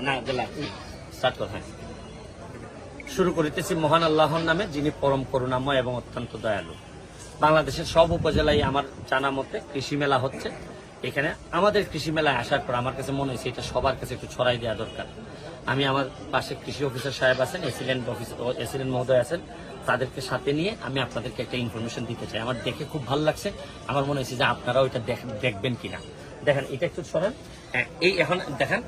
না জেলা স্টার্ট কর। হ্যাঁ, শুরু করিতেছি মহান আল্লাহর নামে, যিনি পরম করুণাময় এবং অত্যন্ত দয়ালু। বাংলাদেশের সব উপজেলায় আমার জানা মতে কৃষি মেলা হচ্ছে। এখানে আমাদের কৃষি মেলায় আসার পর আমার কাছে মনে হয়েছে এটা সবার কাছে একটু ছড়াই দেওয়া দরকার। আমি আমার পাশে কৃষি অফিসার সাহেব আছেন, এসিলেন্ট মহোদয় আছেন, তাদেরকে সাথে নিয়ে আমি আপনাদেরকে একটা ইনফরমেশন দিতে চাই। আমার দেখে খুব ভালো লাগছে। আমার মনে হয়েছে যে আপনারাও এটা দেখবেন কিনা। দেখেন, এটা একটু ছড়ান। এই এখন দেখেন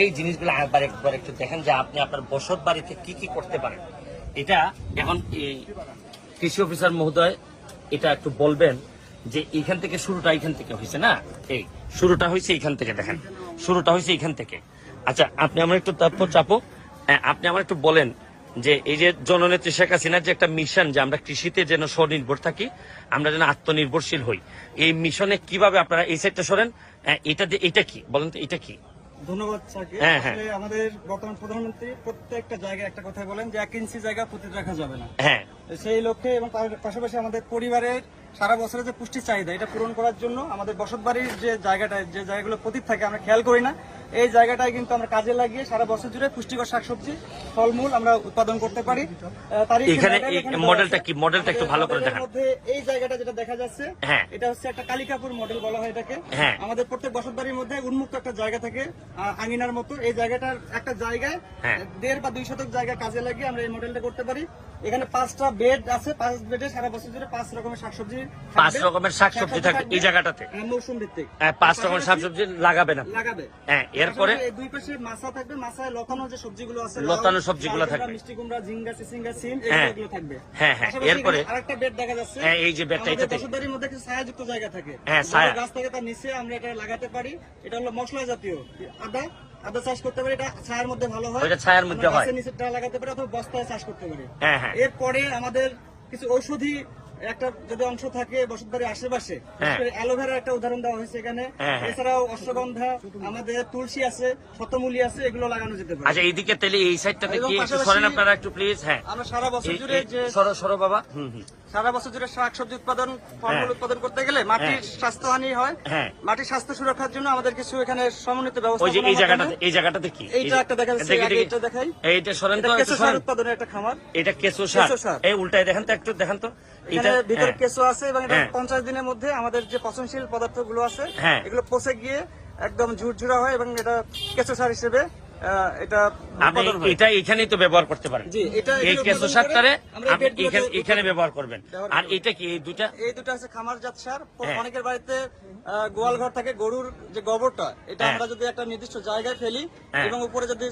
এই জিনিসগুলো একবার একটু দেখেন যে আপনি আপনার বসত বাড়িতে কি কি করতে পারেন। এটা এখন এই কৃষি অফিসার মহোদয় এটা একটু বলবেন যে এইখান থেকে শুরুটা এইখান থেকে হয়েছে না, এই শুরুটা হয়েছে এইখান থেকে। দেখেন, শুরুটা হয়েছে এইখান থেকে। আচ্ছা, আপনি আমার একটু তারপর চাপো। আপনি আমার একটু বলেন যে এই যে জননেত্রী শেখ হাসিনার যে একটা মিশন, যে আমরা কৃষিতে যেন স্বনির্ভর থাকি, আমরা যেন আত্মনির্ভরশীল হই, এই মিশনে কিভাবে আপনারা এই সাইডটা সরেন, এটা কি বলেন তো, এটা কি? ধন্যবাদ স্যারকে। আসলে আমাদের বর্তমান প্রধানমন্ত্রী প্রত্যেকটা জায়গায় একটা কথা বলেন যে 1 ইঞ্চি জায়গা পুঁতে রাখা যাবে না। হ্যাঁ, সেই লক্ষ্যে এবং তার পাশাপাশি আমাদের পরিবারের সারা বছরের যে পুষ্টি চাহিদা এটা পূরণ করার জন্য আমাদের বসতবাড়ির যে জায়গাগুলো পতিত থাকে আমরা খেয়াল করি না, এই জায়গাটায় কিন্তু আমরা কাজে লাগিয়ে সারা বছর জুড়ে পুষ্টিকর শাকসবজি ফলমূল আমরা উৎপাদন করতে পারি। এখানে মডেলটা কি, মডেলটা একটু ভালো করে দেখান। এই জায়গাটা যেটা দেখা যাচ্ছে, হ্যাঁ, এটা হচ্ছে একটা কালিকাপুর মডেল বলা হয় এটাকে। হ্যাঁ, আমাদের প্রত্যেক বসতবাড়ির মধ্যে উন্মুক্ত একটা জায়গা থাকে আঙিনার মতো। এই জায়গাটার একটা জায়গায় 1.5 বা 2 শতক জায়গা কাজে লাগিয়ে আমরা এই মডেলটা করতে পারি। এখানে 5টা বেড আছে, 5 বেডে সারা বছর জুড়ে 5 রকমের শাকসবজি, 5 রকমের শাকসবজি থাকবে এই জায়গাটাতে। মৌসুম ভিত্তিক 5 রকমের শাকসবজি লাগাবে না। হ্যাঁ, এরপরে এই দুই পাশে মাছা থাকবে, মাছায় লতানো যে সবজিগুলো আছে, লতানো সবজিগুলো থাকবে, মিষ্টি কুমড়া, ঝিঙ্গা, চিচিঙ্গা, সিম, এগুলো থাকবে। হ্যাঁ হ্যাঁ, এরপরে আরেকটা বেড দেখা যাচ্ছে। হ্যাঁ, এই যে বেডটা, এটাতে বসতবাড়ির মধ্যে কিছু ছায়াযুক্ত জায়গা থাকে। হ্যাঁ, ছায়া গাছ থাকে, তার নিচে আমরা এটা লাগাতে পারি। এটা হলো মশলা জাতীয় আদা চাষ করতে পারি, এটা ছায়ার মধ্যে ভালো হয়, ওইটা ছায়ার মধ্যে হয়। গাছের নিচেটা লাগাতে পারি অথবা বস্তায় চাষ করতে পারি। হ্যাঁ হ্যাঁ, এরপরে আমাদের কিছু ঔষধি একটা যদি অংশ থাকে বসতবাড়ির আশেপাশে, অ্যালোভেরার একটা উদাহরণ দেওয়া হয়েছে এখানে। এছাড়াও অশ্বগন্ধা, আমাদের তুলসী আছে, শতমূলী আছে, এগুলো লাগানো যেতে পারে। আচ্ছা, এইদিকে তাহলে এই সাইডটাতে কি একটু সরেন আপনারা একটু প্লিজ। হ্যাঁ, আমরা সারা বছর জুড়ে যে সরো বাবা। সারা বছর জুড়ে শাকসবজি উৎপাদন, ফলমূল উৎপাদন করতে গেলে মাটির স্বাস্থ্যহানি হয়। মাটির স্বাস্থ্য সুরক্ষার জন্য আমাদের কিছু এখানে সমন্বিত ব্যবস্থা। এই জায়গাটাতে কি এইটা একটা দেখা যাচ্ছে, এটা দেখাই। এইটা সরেন তো, কেঁচো সার উৎপাদনের একটা খামার। এটা কেঁচো সার। এই উল্টায় দেখেন তো, একটু দেখেন তো। এটা ভিতরে কেঁচো আছে এবং এটা 50 দিনের মধ্যে আমাদের যে পচনশীল পদার্থগুলো আছে এগুলো পচে গিয়ে একদম ঝুরঝুরা হয় এবং এটা কেঁচো সার হিসেবে এটা এখানেই তো ব্যবহার করতে পারেন। এই কেঁচো সারটারে আপনি এখানে ব্যবহার করবেন। আর এটা কি, এই দুটা আছে খামারজাত সার। অনেকের বাড়িতে গোয়াল ঘর থাকে, গরুর যে গোবরটা, এটা আমরা যদি একটা নির্দিষ্ট জায়গায় ফেলি এবং উপরে যদি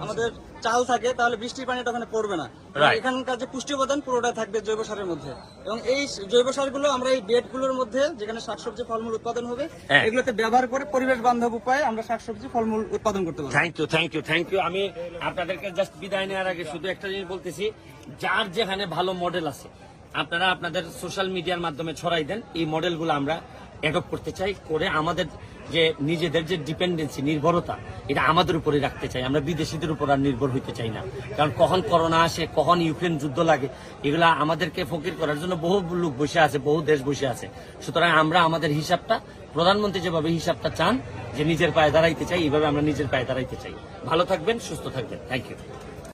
আমাদের চাল থাকে তাহলে বৃষ্টির পানি ওখানে পড়বে না। এখানকার যে পুষ্টি উপাদান পুরোটা থাকবে জৈব সারের মধ্যে। এবং এই জৈব সারগুলো আমরা এই বেডগুলোর মধ্যে যেখানে শাকসবজি ফলমূল উৎপাদন হবে এগুলোতে ব্যবহার করে পরিবেশ বান্ধব উপায়ে আমরা শাকসবজি ফলমূল উৎপাদন করতে পারবো। Thank you. আমি আপনাদেরকে জাস্ট বিদায় নেওয়ার আগে শুধু একটা জিনিস বলতেছি, যার যেখানে ভালো মডেল আছে আপনারা আপনাদের সোশ্যাল মিডিয়ার মাধ্যমে ছড়াই দেন। এই মডেলগুলো আমরা অ্যাডপ্ট করতে চাই, করে আমাদের যে নিজেদের যে ডিপেন্ডেন্সি, নির্ভরতা, এটা আমাদের উপরে রাখতে চাই। আমরা বিদেশিদের উপর আর নির্ভর হইতে চাই না। কারণ কখন করোনা আসে, কখন ইউক্রেন যুদ্ধ লাগে, এগুলা আমাদেরকে ফকির করার জন্য বহু লোক বসে আছে, বহু দেশ বসে আছে। সুতরাং আমরা আমাদের হিসাবটা, প্রধানমন্ত্রী যেভাবে হিসাবটা চান যে নিজের পায়ে দাঁড়াইতে চাই, এইভাবে আমরা নিজের পায়ে দাঁড়াইতে চাই। ভালো থাকবেন, সুস্থ থাকবেন। Thank you.